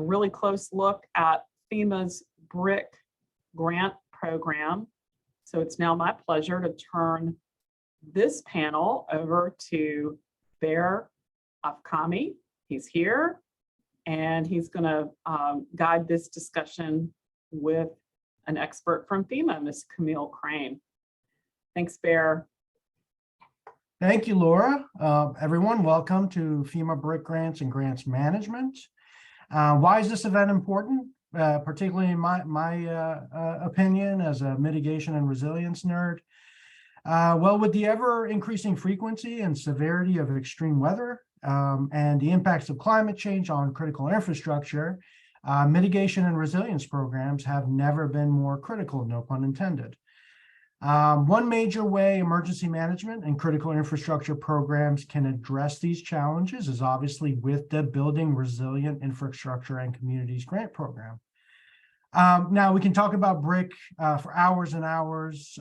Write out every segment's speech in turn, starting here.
really close look at FEMA's BRIC grant program. So it's now my pleasure to turn this panel over to Bear Afkhami. He's here, and he's going to guide this discussion with an expert from FEMA, Ms. Camille Crane. Thanks, Bear. Thank you, Laura. Everyone, welcome to FEMA BRIC Grants and Grants Management. Why is this event important? Particularly in my opinion as a mitigation and resilience nerd. Well, with the ever increasing frequency and severity of extreme weather and the impacts of climate change on critical infrastructure, mitigation and resilience programs have never been more critical, no pun intended. One major way emergency management and critical infrastructure programs can address these challenges is obviously with the Building Resilient Infrastructure and Communities Grant Program. Now, we can talk about BRIC for hours and hours,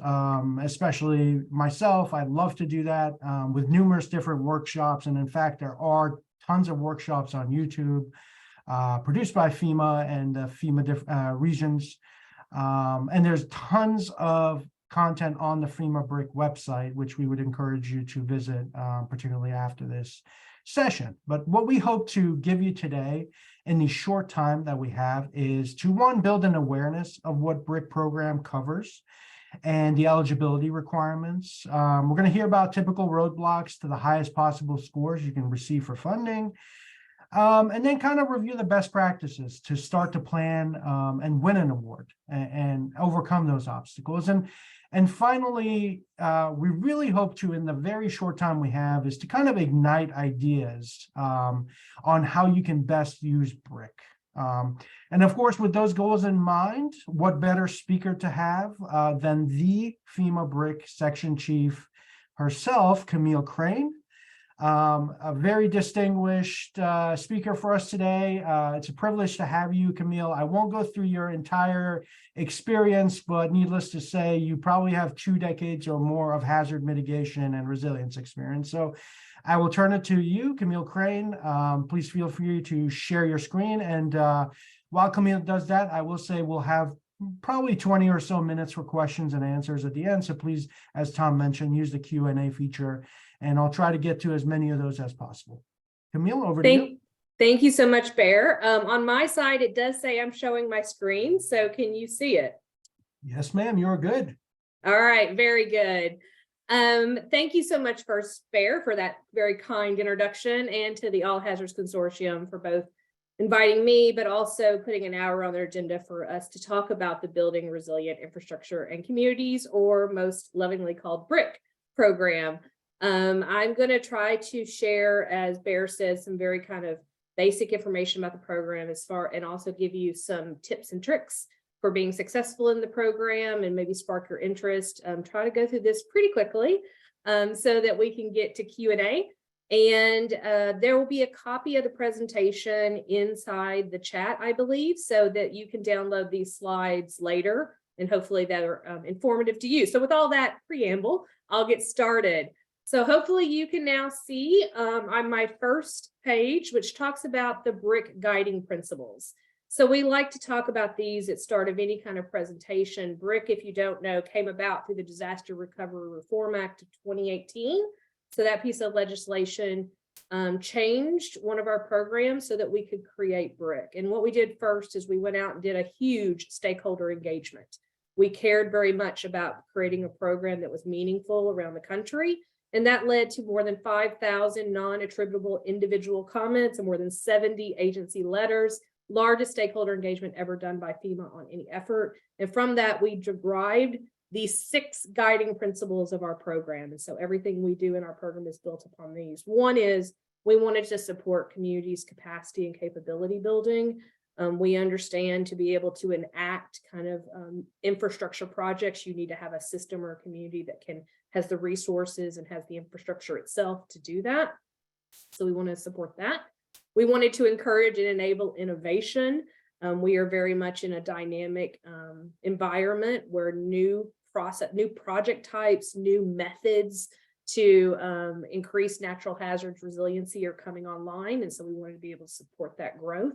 especially myself. I'd love to do that with numerous different workshops. And in fact, there are tons of workshops on YouTube produced by FEMA and FEMA regions. And there's tons of content on the FEMA BRIC website, which we would encourage you to visit, particularly after this session. But what we hope to give you today in the short time that we have is to, one, build an awareness of what BRIC program covers and the eligibility requirements. We're going to hear about typical roadblocks to the highest possible scores you can receive for funding. And then kind of review the best practices to start to plan and win an award and overcome those obstacles. And finally, we really hope to, in the very short time we have, is to kind of ignite ideas on how you can best use BRIC. And of course, with those goals in mind, what better speaker to have than the FEMA BRIC section chief herself, Camille Crane. A very distinguished speaker for us today. It's a privilege to have you, Camille. I won't go through your entire experience, but needless to say, you probably have 2 decades or more of hazard mitigation and resilience experience. So I will turn it to you, Camille Crane. Please feel free to share your screen. And while Camille does that, I will say we'll have probably 20 or so minutes for questions and answers at the end. So please, as Tom mentioned, use the Q&A feature, and I'll try to get to as many of those as possible. Camille, over to you. Thank you so much, Bear. On my side, it does say I'm showing my screen. So can you see it? Yes, ma'am, you're good. All right, very good. Thank you so much first, Bear, for that very kind introduction, and to the All Hazards Consortium for both inviting me, but also putting an hour on their agenda for us to talk about the Building Resilient Infrastructure and Communities, or most lovingly called BRIC program. I'm going to try to share, as Bear says, some very kind of basic information about the program and also give you some tips and tricks for being successful in the program and maybe spark your interest. Try to go through this pretty quickly so that we can get to Q&A. And there will be a copy of the presentation inside the chat, I believe, so that you can download these slides later, and hopefully that are informative to you. So with all that preamble, I'll get started. So hopefully you can now see on my first page, which talks about the BRIC guiding principles. So we like to talk about these at start of any kind of presentation. BRIC, if you don't know, came about through the Disaster Recovery Reform Act of 2018. So that piece of legislation changed one of our programs so that we could create BRIC. And what we did first is we went out and did a huge stakeholder engagement. We cared very much about creating a program that was meaningful around the country. And that led to more than 5,000 non-attributable individual comments and more than 70 agency letters, largest stakeholder engagement ever done by FEMA on any effort. And from that, we derived these 6 guiding principles of our program. And so everything we do in our program is built upon these. One is we wanted to support communities' capacity and capability building. We understand to be able to enact kind of infrastructure projects, you need to have a system or a community that has the resources and has the infrastructure itself to do that. So we want to support that. We wanted to encourage and enable innovation. We are very much in a dynamic environment where new project types, new methods to increase natural hazards resiliency are coming online. And so we wanted to be able to support that growth.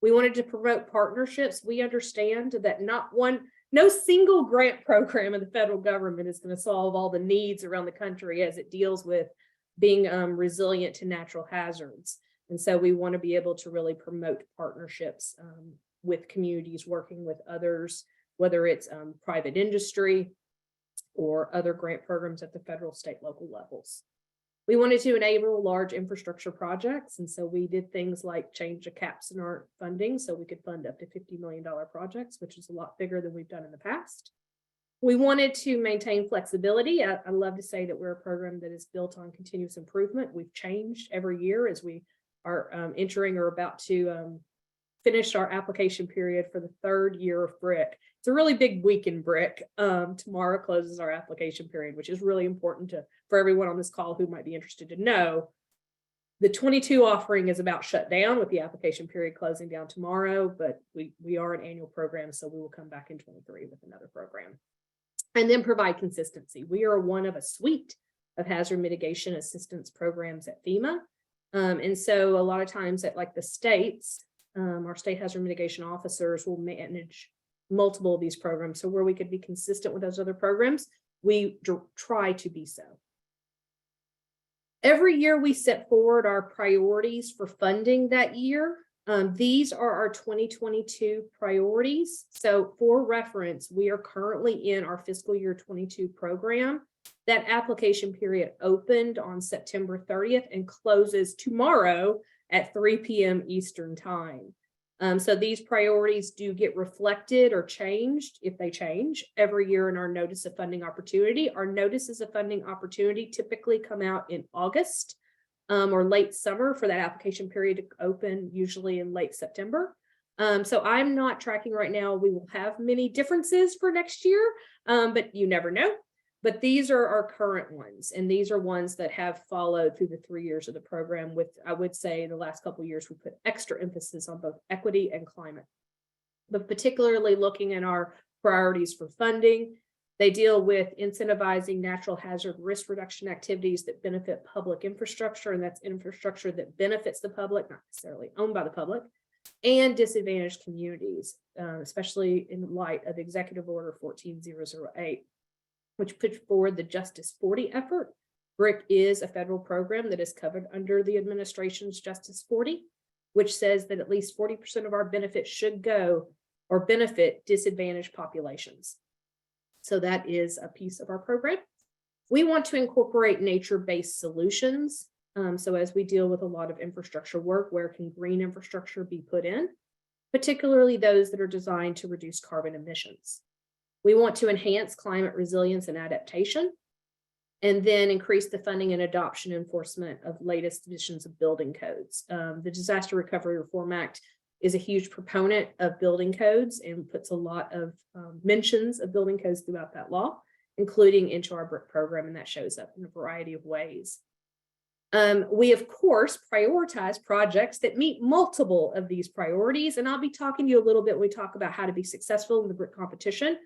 We wanted to promote partnerships. We understand that no single grant program in the federal government is going to solve all the needs around the country as it deals with being resilient to natural hazards. And so we want to be able to really promote partnerships with communities, working with others, whether it's private industry or other grant programs at the federal, state, local levels. We wanted to enable large infrastructure projects. And so we did things like change the caps in our funding so we could fund up to $50 million projects, which is a lot bigger than we've done in the past. We wanted to maintain flexibility. I love to say that we're a program that is built on continuous improvement. We've changed every year as we are entering or about to finish our application period for the 3rd year of BRIC. It's a really big week in BRIC. Tomorrow closes our application period, which is really important for everyone on this call who might be interested to know. The 22 offering is about shut down with the application period closing down tomorrow, but we are an annual program, so we will come back in 23 with another program. And then provide consistency. We are one of a suite of hazard mitigation assistance programs at FEMA. And so a lot of times at like the states, our state hazard mitigation officers will manage multiple of these programs. So where we could be consistent with those other programs, we try to be so. Every year we set forward our priorities for funding that year. These are our 2022 priorities. So for reference, we are currently in our fiscal year 22 program. That application period opened on September 30th and closes tomorrow at 3 p.m. Eastern time. So these priorities do get reflected or changed if they change every year in our notice of funding opportunity. Our notices of funding opportunity typically come out in August or late summer for that application period to open, usually in late September. So I'm not tracking right now. We will have many differences for next year, but you never know. But these are our current ones, and these are ones that have followed through the 3 years of the program with, I would say, the last couple of years, we put extra emphasis on both equity and climate. But particularly looking at our priorities for funding, they deal with incentivizing natural hazard risk reduction activities that benefit public infrastructure, and that's infrastructure that benefits the public, not necessarily owned by the public, and disadvantaged communities, especially in light of Executive Order 14008. Which put forward the Justice 40 effort. BRIC is a federal program that is covered under the administration's Justice 40, which says that at least 40% of our benefits should go or benefit disadvantaged populations. So that is a piece of our program. We want to incorporate nature-based solutions. So as we deal with a lot of infrastructure work, where can green infrastructure be put in, particularly those that are designed to reduce carbon emissions. We want to enhance climate resilience and adaptation, and then increase the funding and adoption enforcement of latest editions of building codes. The Disaster Recovery Reform Act is a huge proponent of building codes and puts a lot of mentions of building codes throughout that law, including into our BRIC program, and that shows up in a variety of ways. We, of course, prioritize projects that meet multiple of these priorities, and I'll be talking to you a little bit when we talk about how to be successful in the BRIC competition.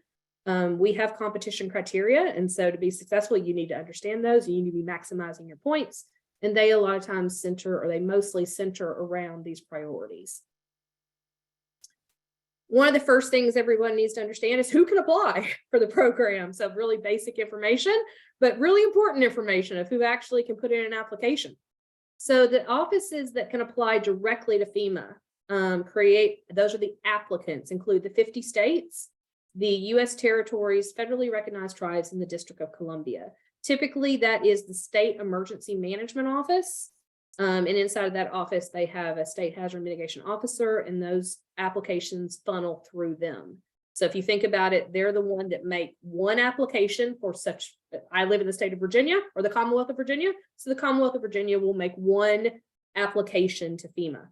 We have competition criteria, and so to be successful, you need to understand those. You need to be maximizing your points, and they a lot of times they mostly center around these priorities. One of the first things everyone needs to understand is who can apply for the program. So really basic information, but really important information of who actually can put in an application. So the offices that can apply directly to FEMA those are the applicants, include the 50 states, the U.S. territories, federally recognized tribes, and the District of Columbia. Typically, that is the State Emergency Management Office. And inside of that office, they have a state hazard mitigation officer, and those applications funnel through them. So if you think about it, they're the one that make one application for such. I live in the state of Virginia or the Commonwealth of Virginia. So the Commonwealth of Virginia will make one application to FEMA.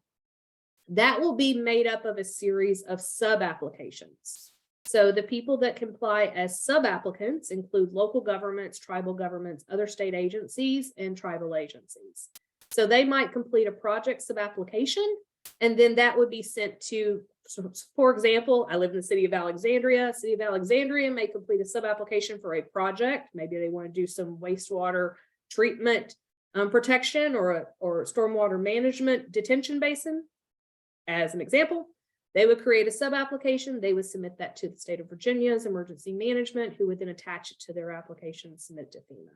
That will be made up of a series of sub-applications. So the people that can apply as sub-applicants include local governments, tribal governments, other state agencies, and tribal agencies. So they might complete a project sub-application, and then that would be sent to, so for example, I live in the city of Alexandria. City of Alexandria may complete a sub-application for a project. Maybe they want to do some wastewater treatment protection or stormwater management detention basin. as an example, they would create a sub-application. They would submit that to the state of Virginia's emergency management, who would then attach it to their application and submit it to FEMA.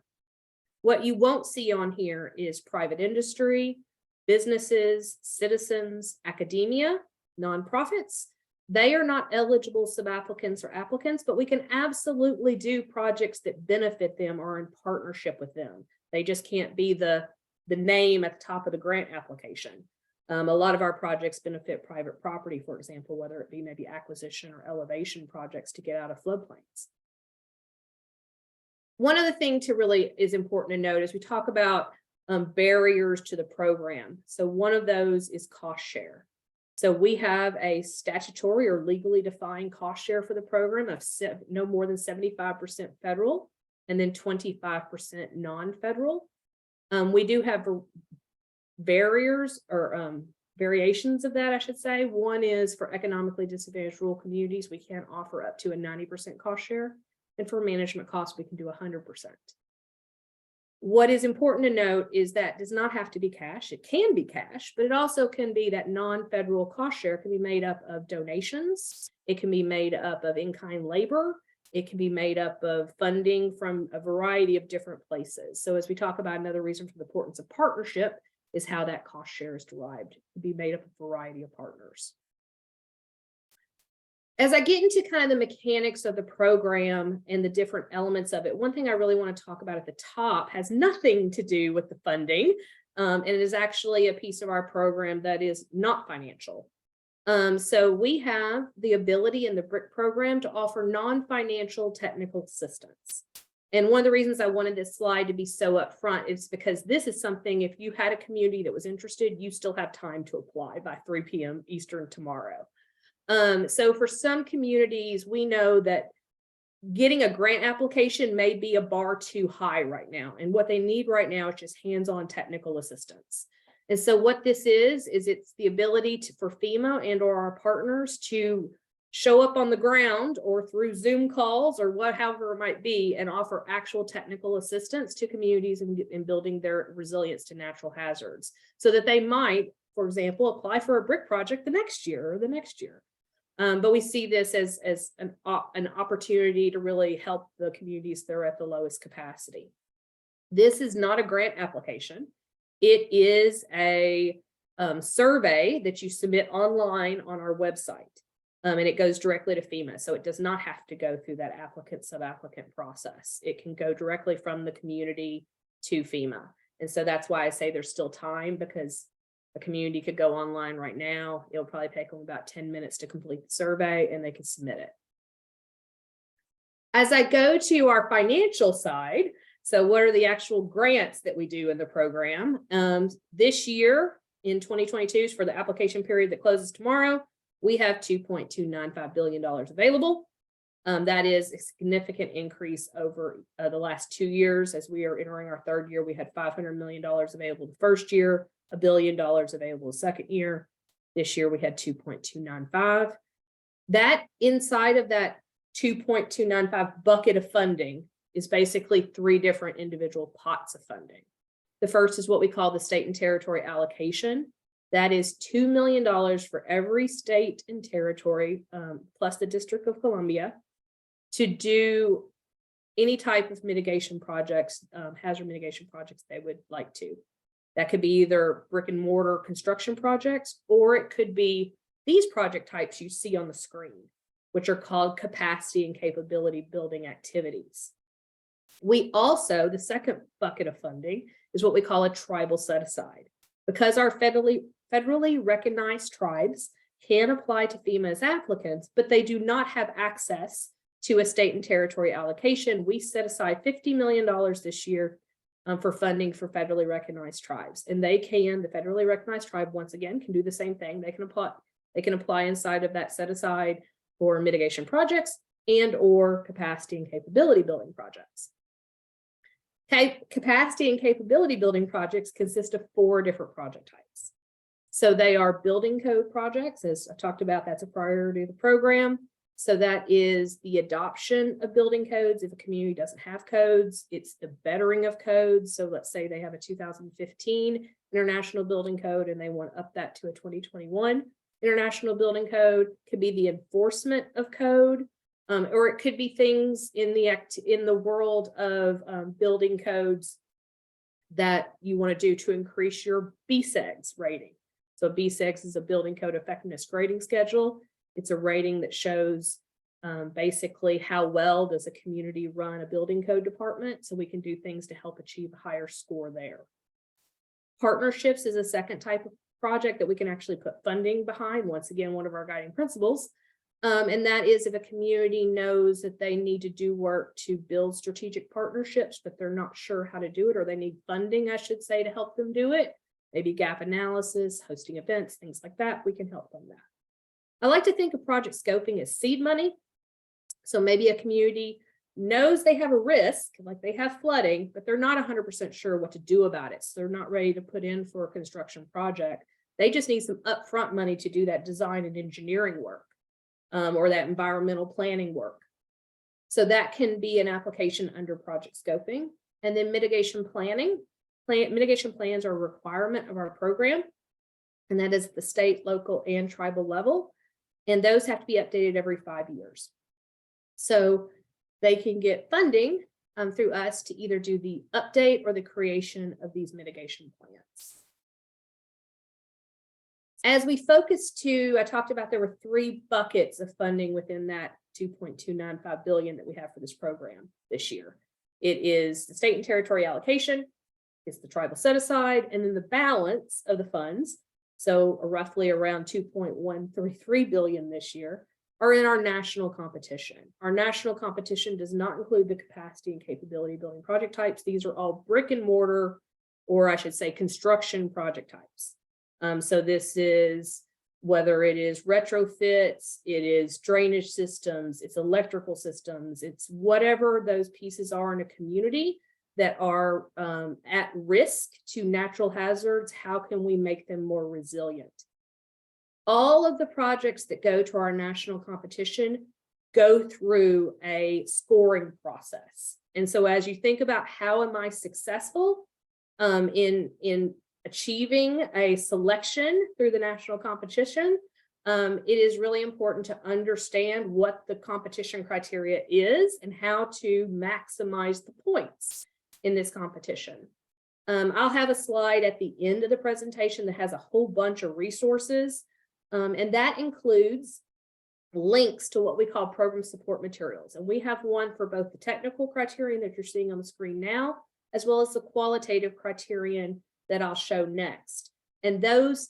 What you won't see on here is private industry, businesses, citizens, academia, nonprofits. They are not eligible sub-applicants or applicants, but we can absolutely do projects that benefit them or in partnership with them. They just can't be the name at the top of the grant application. A lot of our projects benefit private property, for example, whether it be maybe acquisition or elevation projects to get out of floodplains. One other thing to really is important to note is we talk about barriers to the program. So one of those is cost share. So we have a statutory or legally defined cost share for the program of no more than 75% federal and then 25% non-federal. We do have barriers or variations of that, I should say. One is for economically disadvantaged rural communities, we can offer up to a 90% cost share. And for management costs, we can do 100%. What is important to note is that does not have to be cash. It can be cash, but it also can be that non-federal cost share can be made up of donations. It can be made up of in-kind labor. It can be made up of funding from a variety of different places. So as we talk about, another reason for the importance of partnership is how that cost share is derived. It can be made up of a variety of partners. As I get into kind of the mechanics of the program and the different elements of it, one thing I really want to talk about at the top has nothing to do with the funding. And it is actually a piece of our program that is not financial. So we have the ability in the BRIC program to offer non-financial technical assistance. And one of the reasons I wanted this slide to be so upfront is because this is something, if you had a community that was interested, you still have time to apply by 3 p.m. Eastern tomorrow. So for some communities, we know that getting a grant application may be a bar too high right now. And what they need right now is just hands-on technical assistance. And so what this is it's the ability for FEMA and or our partners to show up on the ground or through Zoom calls or however it might be and offer actual technical assistance to communities in building their resilience to natural hazards so that they might, for example, apply for a BRIC project the next year or the next year. But we see this as an opportunity to really help the communities that are at the lowest capacity. This is not a grant application. It is a survey that you submit online on our website, and it goes directly to FEMA. So it does not have to go through that sub-applicant process. It can go directly from the community to FEMA. And so that's why I say there's still time, because a community could go online right now. It'll probably take them about 10 minutes to complete the survey and they can submit it. As I go to our financial side, so what are the actual grants that we do in the program? This year in 2022, for the application period that closes tomorrow, we have $2.295 billion available. That is a significant increase over the last 2 years. As we are entering our third year, we had $500 million available the first year, $1 billion available the second year. This year we had 2.295. That inside of that 2.295 bucket of funding is basically 3 different individual pots of funding. The first is what we call the state and territory allocation. That is $2 million for every state and territory, plus the District of Columbia, to do any type of mitigation projects, hazard mitigation projects they would like to. That could be either brick and mortar construction projects, or it could be these project types you see on the screen, which are called capacity and capability building activities. We also, the second bucket of funding is what we call a tribal set aside. Because our federally recognized tribes can apply to FEMA as applicants, but they do not have access to a state and territory allocation, we set aside $50 million this year for funding for federally recognized tribes. And they can, the federally recognized tribe, once again, can do the same thing. They can apply inside of that set aside for mitigation projects and or capacity and capability building projects. Capacity and capability building projects consist of 4 different project types. So they are building code projects. As I talked about, that's a priority of the program. So that is the adoption of building codes. If a community doesn't have codes, it's the bettering of codes. So let's say they have a 2015 International Building Code and they want to up that to a 2021. international building code, could be the enforcement of code, or it could be things in the world of building codes that you want to do to increase your BSEGS rating. So BSEGS is a building code effectiveness grading schedule. It's a rating that shows basically how well does a community run a building code department, so we can do things to help achieve a higher score there. Partnerships is a second type of project that we can actually put funding behind. Once again, one of our guiding principles. And that is if a community knows that they need to do work to build strategic partnerships, but they're not sure how to do it, or they need funding, I should say, to help them do it. Maybe gap analysis, hosting events, things like that. We can help them that. I like to think of project scoping as seed money. So maybe a community knows they have a risk, like they have flooding, but they're not 100% sure what to do about it. So they're not ready to put in for a construction project. They just need some upfront money to do that design and engineering work, or that environmental planning work. So that can be an application under project scoping. And then mitigation planning. Mitigation plans are a requirement of our program, and that is at the state, local, and tribal level. And those have to be updated every 5 years. So they can get funding through us to either do the update or the creation of these mitigation plans. As we focus to, I talked about there were 3 buckets of funding within that $2.295 billion that we have for this program this year. It is the state and territory allocation, it's the tribal set aside, and then the balance of the funds, so roughly around $2.133 billion this year, are in our national competition. Our national competition does not include the capacity and capability building project types. These are all brick and mortar, or I should say construction project types. So this is whether it is retrofits, it is drainage systems, it's electrical systems, it's whatever those pieces are in a community that are at risk to natural hazards. How can we make them more resilient? All of the projects that go to our national competition go through a scoring process. And so as you think about how am I successful in achieving a selection through the national competition, it is really important to understand what the competition criteria is and how to maximize the points in this competition. I'll have a slide at the end of the presentation that has a whole bunch of resources. And that includes links to what we call program support materials. And we have one for both the technical criterion that you're seeing on the screen now, as well as the qualitative criterion that I'll show next. And those,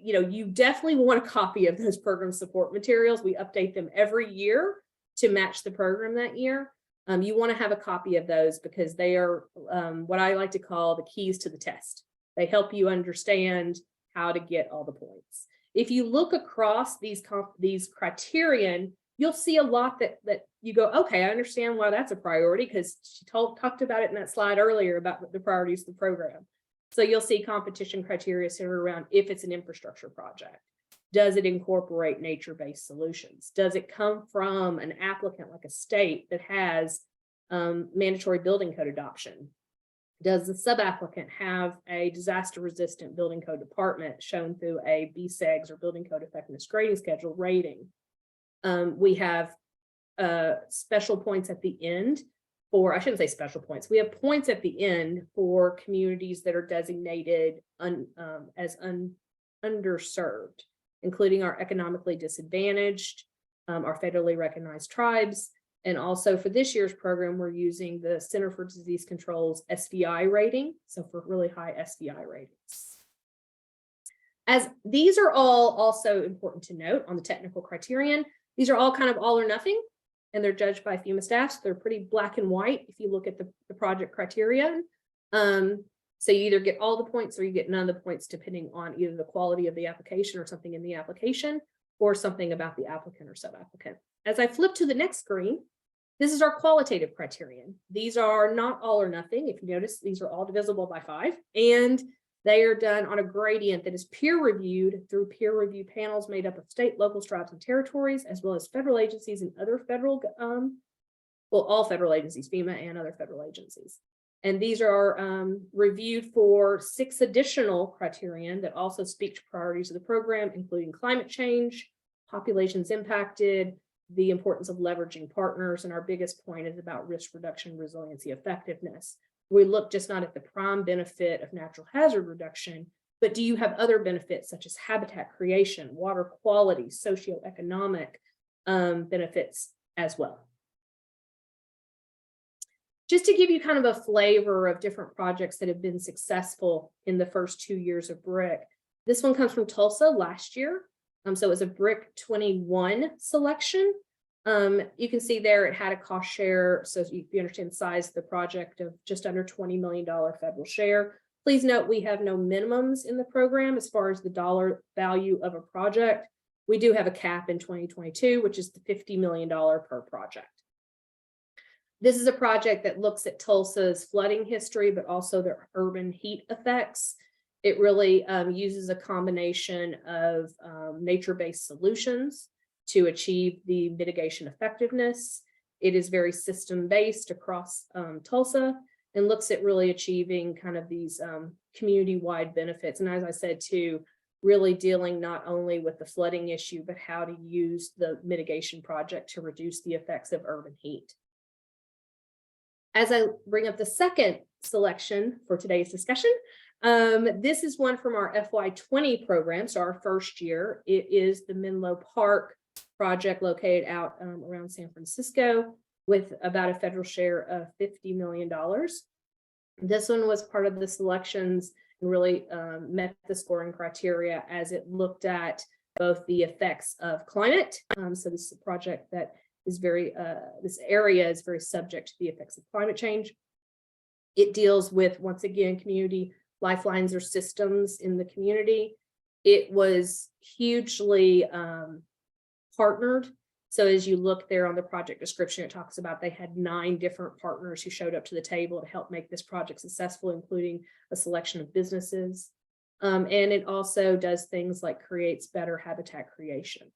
you definitely want a copy of those program support materials. We update them every year to match the program that year. You want to have a copy of those because they are what I like to call the keys to the test. They help you understand how to get all the points. If you look across these criterion, you'll see a lot that you go, okay, I understand why that's a priority, because she talked about it in that slide earlier about the priorities of the program. So you'll see competition criteria centered around if it's an infrastructure project. Does it incorporate nature-based solutions? Does it come from an applicant like a state that has mandatory building code adoption? Does the sub-applicant have a disaster-resistant building code department shown through a BSEGS or building code effectiveness grading schedule rating? We have special points at the end for, I shouldn't say special points, we have points at the end for communities that are designated as underserved, including our economically disadvantaged, our federally recognized tribes. And also for this year's program, we're using the Center for Disease Control's SVI rating. So for really high SVI ratings. As these are all also important to note on the technical criterion, these are all kind of all or nothing, and they're judged by FEMA staff. So they're pretty black and white if you look at the project criterion. So you either get all the points or you get none of the points, depending on either the quality of the application or something in the application or something about the applicant or sub-applicant. As I flip to the next screen, this is our qualitative criterion. These are not all or nothing. If you notice, these are all divisible by 5, and they are done on a gradient that is peer reviewed through peer review panels made up of state, local, tribes, and territories, as well as federal agencies and other federal, all federal agencies, FEMA and other federal agencies. And these are reviewed for 6 additional criterion that also speak to priorities of the program, including climate change, populations impacted, the importance of leveraging partners, and our biggest point is about risk reduction, resiliency, effectiveness. We look just not at the prime benefit of natural hazard reduction, but do you have other benefits such as habitat creation, water quality, socioeconomic benefits as well. Just to give you kind of a flavor of different projects that have been successful in the first 2 years of BRIC. This one comes from Tulsa last year. So it was a BRIC 21 selection. You can see there it had a cost share. So you understand the size of the project of just under $20 million federal share. Please note we have no minimums in the program as far as the dollar value of a project. We do have a cap in 2022, which is the $50 million per project. This is a project that looks at Tulsa's flooding history, but also their urban heat effects. It really uses a combination of nature-based solutions to achieve the mitigation effectiveness. It is very system-based across Tulsa and looks at really achieving kind of these community-wide benefits. And as I said, too, really dealing not only with the flooding issue, but how to use the mitigation project to reduce the effects of urban heat. As I bring up the second selection for today's discussion, this is one from our FY20 program, so our first year. It is the Menlo Park project located out around San Francisco with about a federal share of $50 million. This one was part of the selections and really met the scoring criteria as it looked at both the effects of climate. So this is a project that is this area is very subject to the effects of climate change. It deals with, once again, community lifelines or systems in the community. It was hugely partnered. So as you look there on the project description, it talks about they had 9 different partners who showed up to the table to help make this project successful, including a selection of businesses. And it also does things like creates better habitat creation.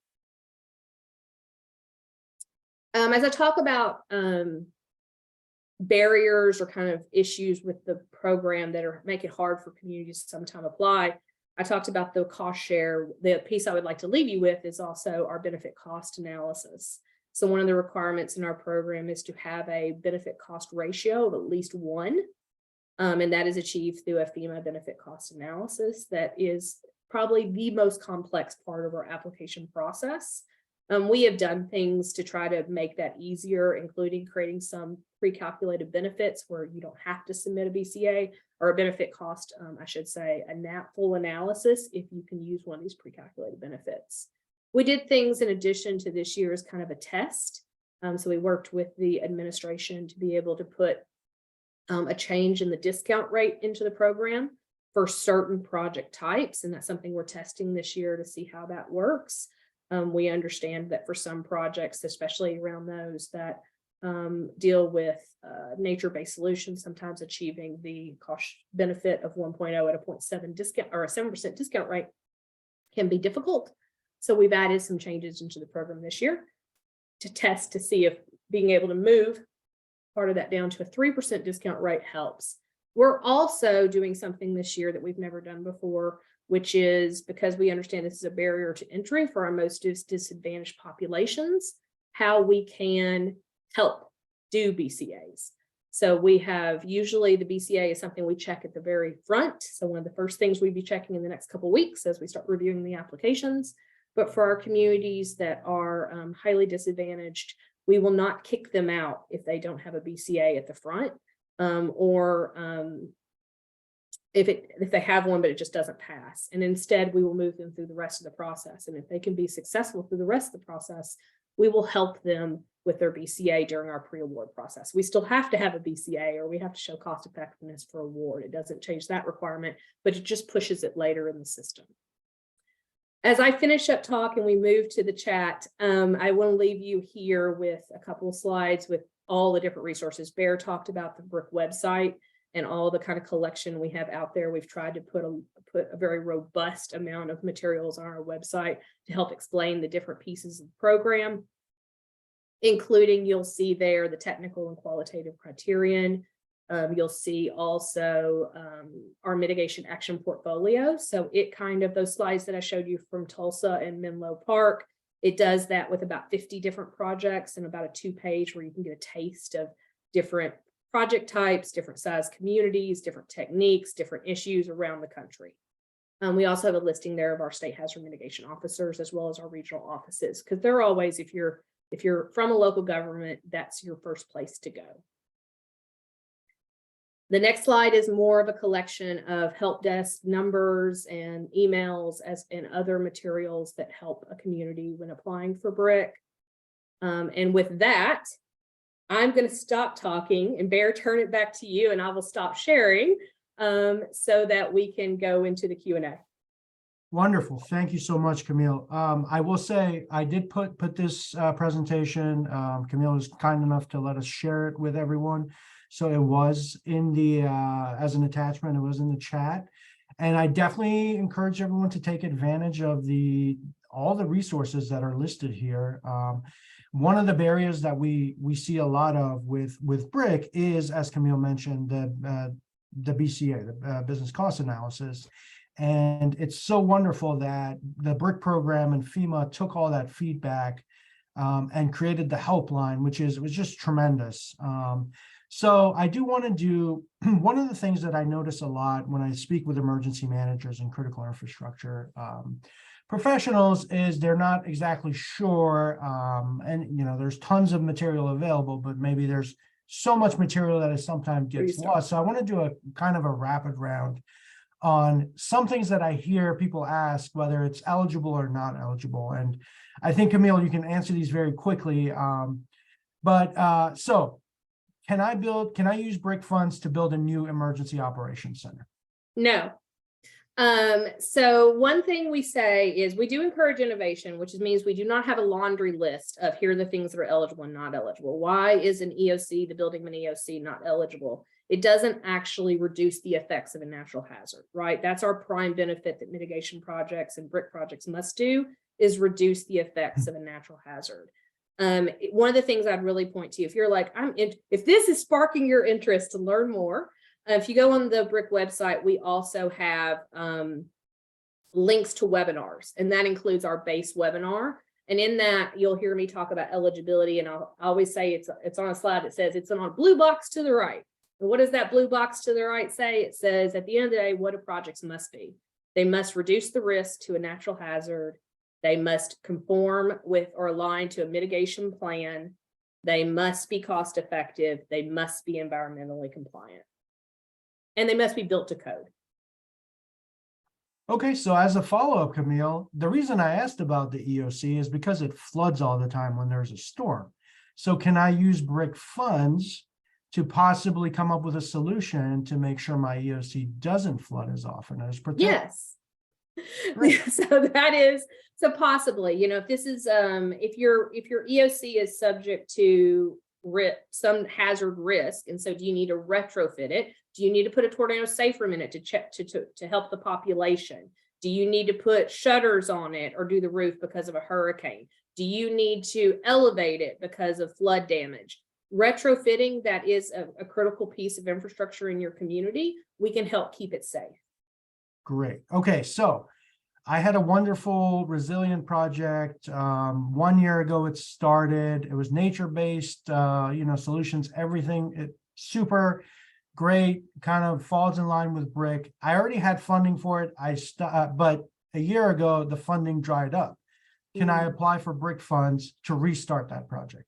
As I talk about barriers or kind of issues with the program that make it hard for communities to sometimes apply, I talked about the cost share. The piece I would like to leave you with is also our benefit cost analysis. So one of the requirements in our program is to have a benefit cost ratio of at least 1, and that is achieved through a FEMA benefit cost analysis. That is probably the most complex part of our application process. We have done things to try to make that easier, including creating some pre-calculated benefits where you don't have to submit a BCA or a benefit cost, I should say, a full analysis if you can use one of these pre-calculated benefits. We did things in addition to this year as kind of a test. So we worked with the administration to be able to put a change in the discount rate into the program for certain project types. And that's something we're testing this year to see how that works. We understand that for some projects, especially around those that deal with nature-based solutions, sometimes achieving the cost benefit of 1.0 at a 0.7 discount or a 7% discount rate can be difficult. So we've added some changes into the program this year to test to see if being able to move part of that down to a 3% discount rate helps. We're also doing something this year that we've never done before, which is because we understand this is a barrier to entry for our most disadvantaged populations, how we can help do BCAs. So we have usually the BCA is something we check at the very front. So one of the first things we'd be checking in the next couple of weeks as we start reviewing the applications. But for our communities that are highly disadvantaged, we will not kick them out if they don't have a BCA at the front, if they have one, but it just doesn't pass. And instead, we will move them through the rest of the process. And if they can be successful through the rest of the process, we will help them with their BCA during our pre-award process. We still have to have a BCA or we have to show cost effectiveness for award. It doesn't change that requirement, but it just pushes it later in the system. As I finish up talk and we move to the chat, I want to leave you here with a couple of slides with all the different resources. Bear talked about the BRIC website and all the kind of collection we have out there. We've tried to put a very robust amount of materials on our website to help explain the different pieces of the program, including you'll see there the technical and qualitative criterion. You'll see also our mitigation action portfolio. So it kind of, those slides that I showed you from Tulsa and Menlo Park, it does that with about 50 different projects and about a 2-page where you can get a taste of different project types, different size communities, different techniques, different issues around the country. We also have a listing there of our state hazard mitigation officers as well as our regional offices, because they're always, if you're from a local government, that's your first place to go. The next slide is more of a collection of help desk numbers and emails and other materials that help a community when applying for BRIC. And with that, I'm going to stop talking and Bear, turn it back to you, and I will stop sharing so that we can go into the Q&A. Wonderful. Thank you so much, Camille. I will say I did put this presentation. Camille was kind enough to let us share it with everyone. So it was in the as an attachment, it was in the chat. And I definitely encourage everyone to take advantage of all the resources that are listed here. One of the barriers that we see a lot of with BRIC is, as Camille mentioned, the BCA, the business cost analysis. And it's so wonderful that the BRIC program and FEMA took all that feedback and created the helpline, which was just tremendous. So I do want to do, one of the things that I notice a lot when I speak with emergency managers and critical infrastructure professionals is they're not exactly sure, and there's tons of material available, but maybe there's so much material that it sometimes gets lost. So I want to do a kind of a rapid round on some things that I hear people ask, whether it's eligible or not eligible. And I think, Camille, you can answer these very quickly. So can I use BRIC funds to build a new emergency operations center? No. So one thing we say is we do encourage innovation, which means we do not have a laundry list of here are the things that are eligible and not eligible. Why is an EOC, the building of an EOC, not eligible? It doesn't actually reduce the effects of a natural hazard, right? That's our prime benefit that mitigation projects and BRIC projects must do, is reduce the effects of a natural hazard. One of the things I'd really point to, if you're like, if this is sparking your interest to learn more, if you go on the BRIC website, we also have links to webinars, and that includes our base webinar. And in that, you'll hear me talk about eligibility. And I always say it's on a slide that says it's on a blue box to the right. And what does that blue box to the right say? It says at the end of the day, what do projects must be? They must reduce the risk to a natural hazard. They must conform with or align to a mitigation plan. They must be cost effective. They must be environmentally compliant. And they must be built to code. Okay, so as a follow-up, Camille, the reason I asked about the EOC is because it floods all the time when there's a storm. So can I use BRIC funds to possibly come up with a solution to make sure my EOC doesn't flood as often as protected? Yes. So that is, so possibly, if this is, if your EOC is subject to some hazard risk, and so do you need to retrofit it? Do you need to put a tornado safe room in it to help the population? Do you need to put shutters on it or do the roof because of a hurricane? Do you need to elevate it because of flood damage? Retrofitting, that is a critical piece of infrastructure in your community. We can help keep it safe. Great. Okay, so I had a wonderful resilient project. 1 year ago, it started. It was nature-based, solutions, everything. It super great, kind of falls in line with BRIC. I already had funding for it. But a year ago, the funding dried up. Can I apply for BRIC funds to restart that project?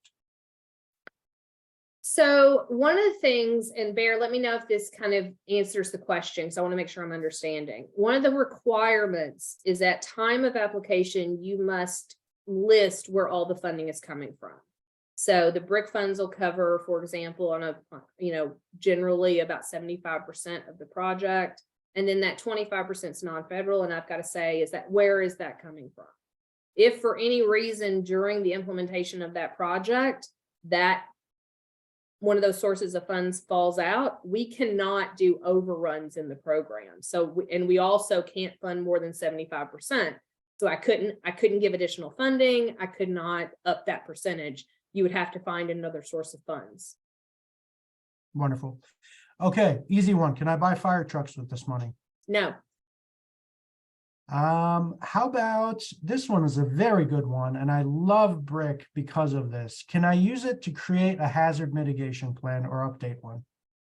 So one of the things, and Bear, let me know if this kind of answers the question, so I want to make sure I'm understanding. One of the requirements is at time of application, you must list where all the funding is coming from. So the BRIC funds will cover, for example, on generally about 75% of the project. And then that 25% is non-federal. And I've got to say, where is that coming from? If for any reason during the implementation of that project, that one of those sources of funds falls out, we cannot do overruns in the program. So, and we also can't fund more than 75%. So I couldn't give additional funding. I could not up that percentage. You would have to find another source of funds. Wonderful. Okay, easy one. Can I buy fire trucks with this money? No. How about this one is a very good one, and I love BRIC because of this. Can I use it to create a hazard mitigation plan or update one?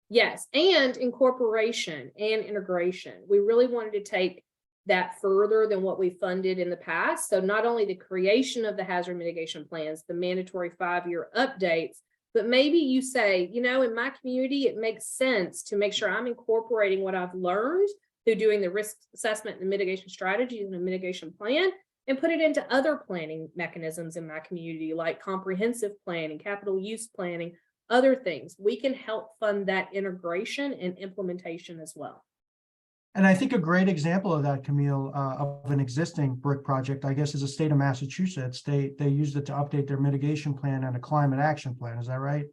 Yes, and incorporation and integration. We really wanted to take that further than what we funded in the past. So not only the creation of the hazard mitigation plans, the mandatory 5-year updates, but maybe you say, you know, in my community, it makes sense to make sure I'm incorporating what I've learned through doing the risk assessment and mitigation strategies and a mitigation plan, and put it into other planning mechanisms in my community, like comprehensive planning, capital use planning, other things. We can help fund that integration and implementation as well. And I think a great example of that, Camille, of an existing BRIC project, I guess, is the state of Massachusetts. They used it to update their mitigation plan and a climate action plan. Is that right?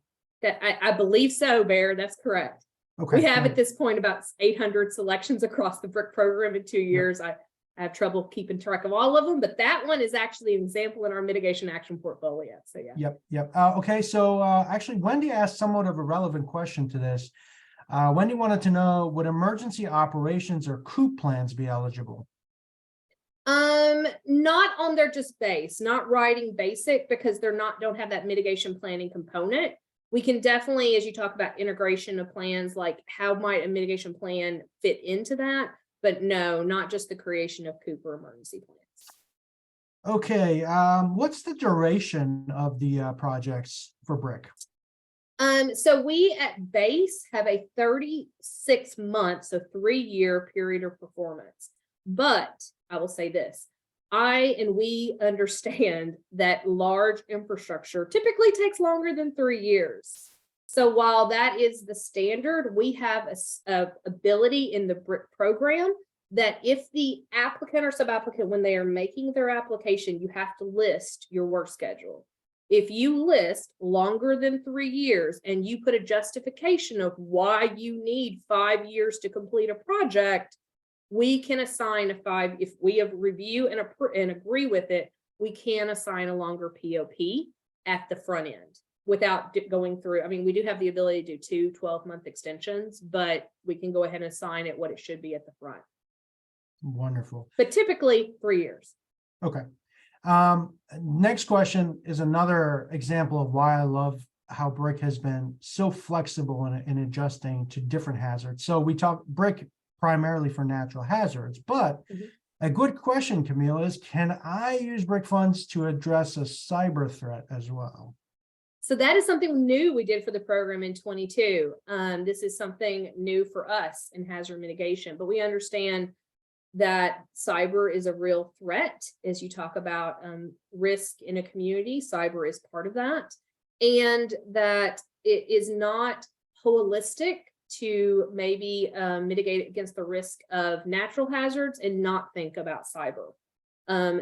I believe so, Bear. That's correct. Okay. We have at this point about 800 selections across the BRIC program in 2 years. I have trouble keeping track of all of them, but that one is actually an example in our mitigation action portfolio. So yeah. Yep. Okay. So actually, Wendy asked somewhat of a relevant question to this. Wendy wanted to know, would emergency operations or COOP plans be eligible? Not on their just base, not writing basic, because they're don't have that mitigation planning component. We can definitely, as you talk about integration of plans, like how might a mitigation plan fit into that? But no, not just the creation of COOP or emergency plans. Okay. What's the duration of the projects for BRIC? So we at base have a 36 months, so 3-year period of performance. But I will say this, we understand that large infrastructure typically takes longer than 3 years. So while that is the standard, we have a ability in the BRIC program that if the applicant or sub-applicant, when they are making their application, you have to list your work schedule. If you list longer than 3 years and you put a justification of why you need 5 years to complete a project, we can assign if we have review and agree with it, we can assign a longer POP at the front end without going through. I mean, we do have the ability to do 2 12-month extensions, but we can go ahead and assign it what it should be at the front. Wonderful. But typically 3 years. Okay. Next question is another example of why I love how BRIC has been so flexible in adjusting to different hazards. So we talk BRIC primarily for natural hazards, but a good question, Camille, is can I use BRIC funds to address a cyber threat as well? So that is something new we did for the program in 22. This is something new for us in hazard mitigation, but we understand that cyber is a real threat. As you talk about risk in a community, cyber is part of that, and that it is not holistic to maybe mitigate against the risk of natural hazards and not think about cyber.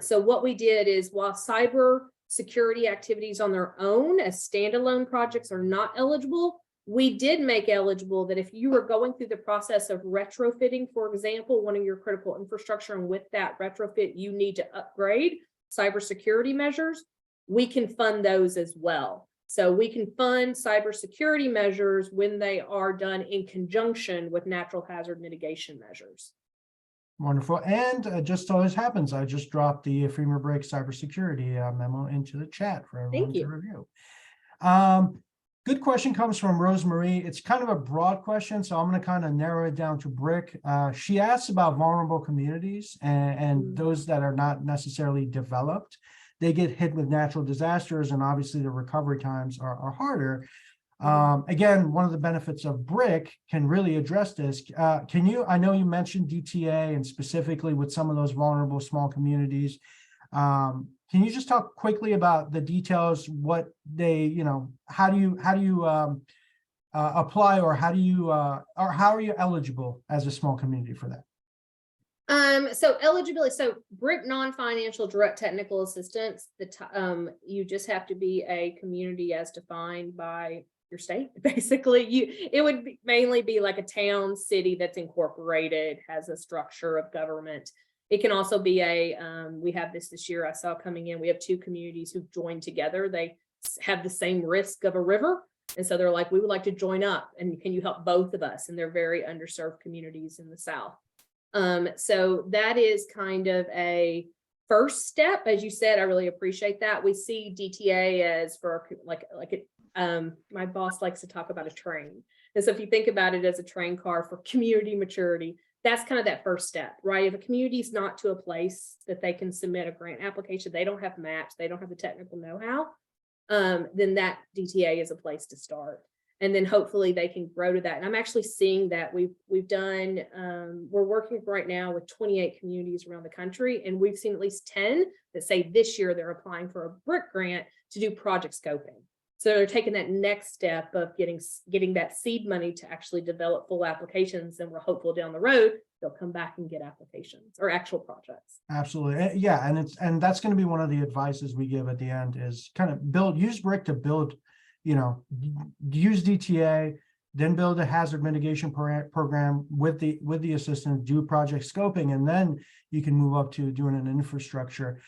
So what we did is, while cyber security activities on their own as standalone projects are not eligible, we did make eligible that if you were going through the process of retrofitting, for example, one of your critical infrastructure, and with that retrofit, you need to upgrade cybersecurity measures, we can fund those as well. So we can fund cybersecurity measures when they are done in conjunction with natural hazard mitigation measures. Wonderful. And just so this happens, I just dropped the FEMA BRIC cybersecurity memo into the chat for everyone to review. Good question comes from Rosemary. It's kind of a broad question, so I'm going to kind of narrow it down to BRIC. She asks about vulnerable communities and those that are not necessarily developed. They get hit with natural disasters, and obviously the recovery times are harder. Again, one of the benefits of BRIC can really address this. I know you mentioned DTA and specifically with some of those vulnerable small communities. Can you just talk quickly about the details, what they, how do you apply, or how are you eligible as a small community for that? So eligibility, so BRIC non-financial direct technical assistance, you just have to be a community as defined by your state. Basically, it would mainly be like a town, city that's incorporated, has a structure of government. It can also be we have this year I saw coming in, we have 2 communities who've joined together. They have the same risk of a river. And so they're like, we would like to join up, and can you help both of us? And they're very underserved communities in the South. So that is kind of a first step. As you said, I really appreciate that. We see DTA as for my boss likes to talk about a train. And so if you think about it as a train car for community maturity, that's kind of that first step, right? If a community is not to a place that they can submit a grant application, they don't have maps, they don't have the technical know-how, then that DTA is a place to start. And then hopefully they can grow to that. And I'm actually seeing that we've done, we're working right now with 28 communities around the country, and we've seen at least 10 that say this year they're applying for a BRIC grant to do project scoping. So they're taking that next step of getting that seed money to actually develop full applications. And we're hopeful down the road, they'll come back and get applications or actual projects. Absolutely. Yeah. And that's going to be one of the advices we give at the end is kind of use BRIC to build, use DTA, then build a hazard mitigation program with the assistant, do project scoping, and then you can move up to doing an infrastructure,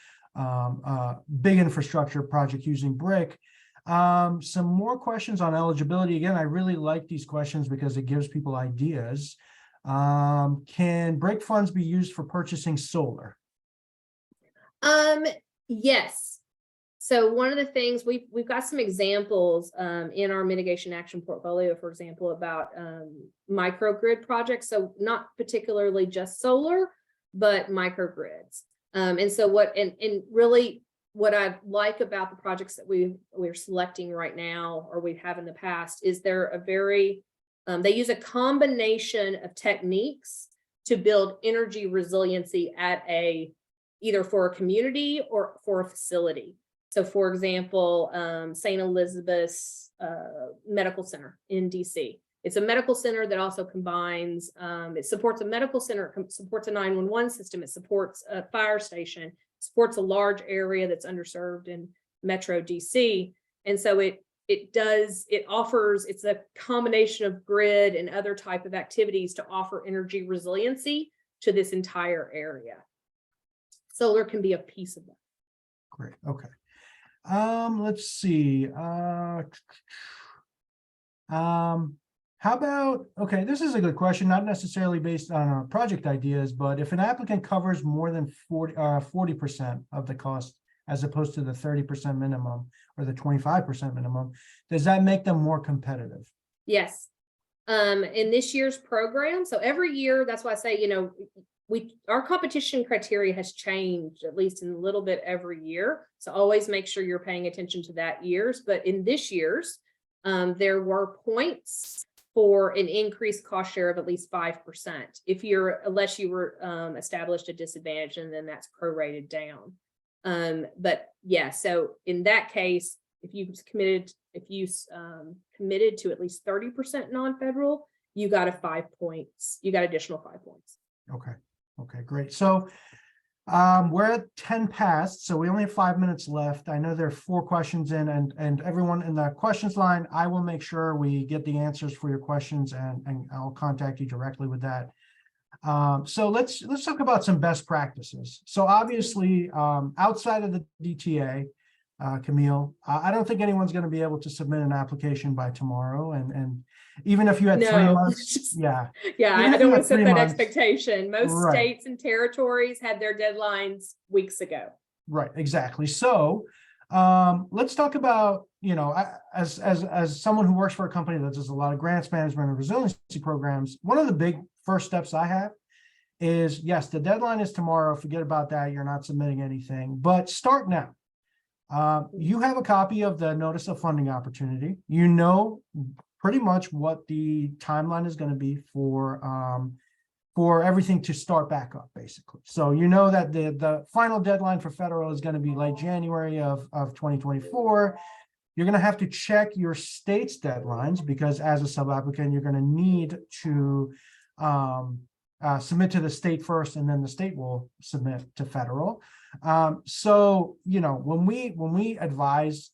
big infrastructure project using BRIC. Some more questions on eligibility. Again, I really like these questions because it gives people ideas. Can BRIC funds be used for purchasing solar? Yes. So one of the things we've got some examples in our mitigation action portfolio, for example, about microgrid projects. So not particularly just solar, but microgrids. And so really what I like about the projects that we're selecting right now, or we have in the past, is they're they use a combination of techniques to build energy resiliency at either for a community or for a facility. So for example, St. Elizabeth's Medical Center in DC. It's a medical center that also combines, it supports a medical center, it supports a 911 system, it supports a fire station, supports a large area that's underserved in Metro DC. And so it's a combination of grid and other type of activities to offer energy resiliency to this entire area. Solar can be a piece of that. Great. Okay. Let's see. How about, okay, this is a good question, not necessarily based on project ideas, but if an applicant covers more than 40% of the cost, as opposed to the 30% minimum or the 25% minimum, does that make them more competitive? Yes. In this year's program, so every year, that's why I say, our competition criteria has changed at least in a little bit every year. So always make sure you're paying attention to that year's. But in this year's, there were points for an increased cost share of at least 5%. Unless you were established a disadvantage, and then that's prorated down. But yeah, so in that case, if you committed to at least 30% non-federal, you got additional 5 points. Okay, great. So we're at 10 past, so we only have 5 minutes left. I know there are 4 questions in, and everyone in the questions line, I will make sure we get the answers for your questions, and I'll contact you directly with that. So let's talk about some best practices. So obviously, outside of the DTA, Camille, I don't think anyone's going to be able to submit an application by tomorrow, and even if you had 3 months, yeah, I don't want to set that expectation. Most states and territories had their deadlines weeks ago. Right, exactly. So let's talk about, as someone who works for a company that does a lot of grants management and resiliency programs, one of the big first steps I have is, yes, the deadline is tomorrow. Forget about that. You're not submitting anything, but start now. You have a copy of the notice of funding opportunity. You know pretty much what the timeline is going to be for everything to start back up, basically. So you know that the final deadline for federal is going to be late January of 2024. You're going to have to check your state's deadlines, because as a sub-applicant, you're going to need to submit to the state first, and then the state will submit to federal. So, when we advise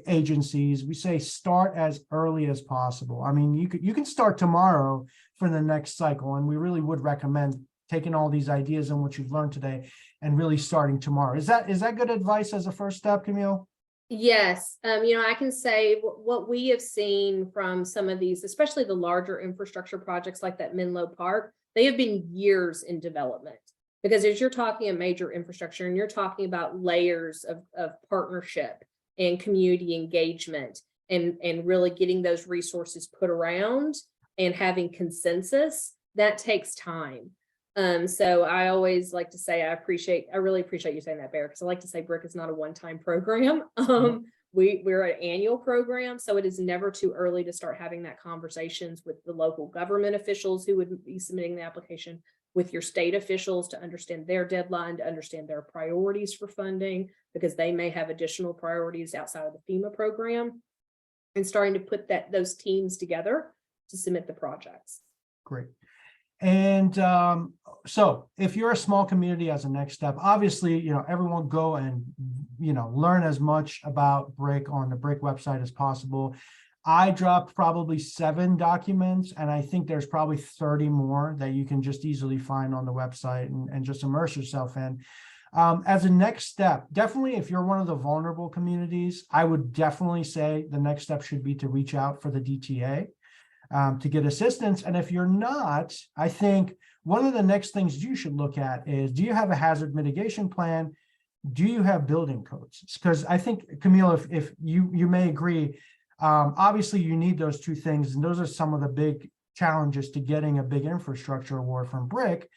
agencies, we say start as early as possible. I mean, you can start tomorrow for the next cycle, and we really would recommend taking all these ideas and what you've learned today and really starting tomorrow. Is that good advice as a first step, Camille? Yes, I can say what we have seen from some of these, especially the larger infrastructure projects like that Menlo Park, they have been years in development. Because as you're talking a major infrastructure and you're talking about layers of partnership and community engagement and really getting those resources put around and having consensus, that takes time. So I always like to say I really appreciate you saying that, Bear, because I like to say BRIC is not a one-time program. We're an annual program, so it is never too early to start having that conversations with the local government officials who would be submitting the application, with your state officials to understand their deadline, to understand their priorities for funding, because they may have additional priorities outside of the FEMA program, and starting to put those teams together to submit the projects. Great. And so if you're a small community as a next step, obviously, everyone go and, learn as much about BRIC on the BRIC website as possible. I dropped probably 7 documents, and I think there's probably 30 more that you can just easily find on the website and just immerse yourself in. As a next step, definitely if you're one of the vulnerable communities, I would definitely say the next step should be to reach out for the DTA. To get assistance. And if you're not, I think one of the next things you should look at is, do you have a hazard mitigation plan? Do you have building codes? Because I think, Camille, if you may agree, obviously you need those 2 things, and those are some of the big challenges to getting a big infrastructure award from BRIC.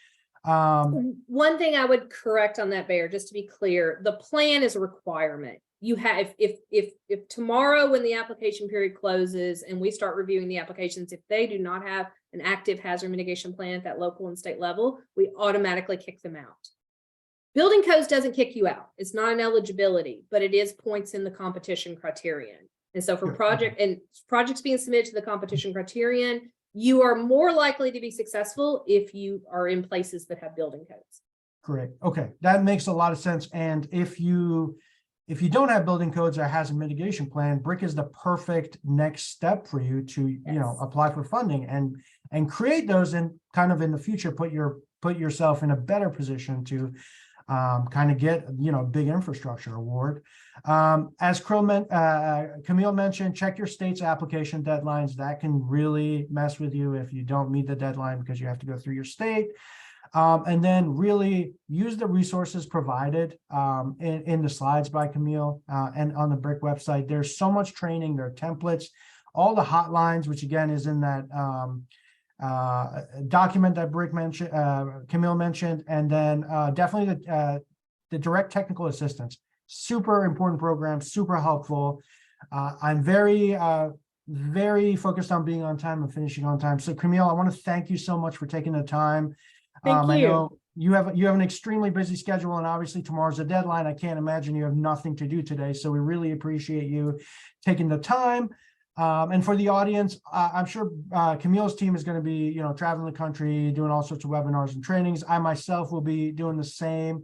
One thing I would correct on that, Bear, just to be clear, the plan is a requirement. You have, if tomorrow when the application period closes and we start reviewing the applications, if they do not have an active hazard mitigation plan at that local and state level, we automatically kick them out. Building codes doesn't kick you out. It's not an eligibility, but it is points in the competition criterion. And so for projects being submitted to the competition criterion, you are more likely to be successful if you are in places that have building codes. Great. Okay, that makes a lot of sense. And if you don't have building codes or hazard mitigation plan, BRIC is the perfect next step for you to, apply for funding and create those, and kind of in the future, put yourself in a better position to kind of get, big infrastructure award. As Camille mentioned, check your state's application deadlines. That can really mess with you if you don't meet the deadline, because you have to go through your state. And then really use the resources provided in the slides by Camille and on the BRIC website. There's so much training, there are templates, all the hotlines, which again is in that document that BRIC mentioned, Camille mentioned, and then definitely the direct technical assistance. Super important program, super helpful. I'm very focused on being on time and finishing on time. So Camille, I want to thank you so much for taking the time. Thank you. I know you have an extremely busy schedule, and obviously tomorrow's a deadline. I can't imagine you have nothing to do today. So we really appreciate you taking the time. And for the audience, I'm sure Camille's team is going to be, traveling the country, doing all sorts of webinars and trainings. I myself will be doing the same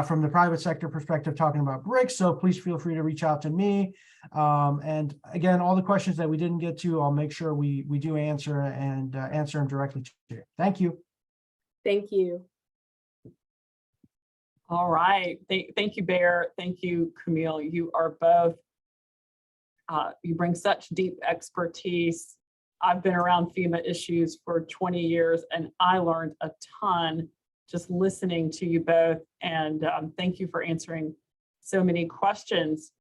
from the private sector perspective, talking about BRIC. So please feel free to reach out to me. And again, all the questions that we didn't get to, I'll make sure we do answer and answer them directly to you. Thank you. Thank you. All right. Thank you, Bear. Thank you, Camille. You are both, you bring such deep expertise. I've been around FEMA issues for 20 years, and I learned a ton just listening to you both. And thank you for answering so many questions.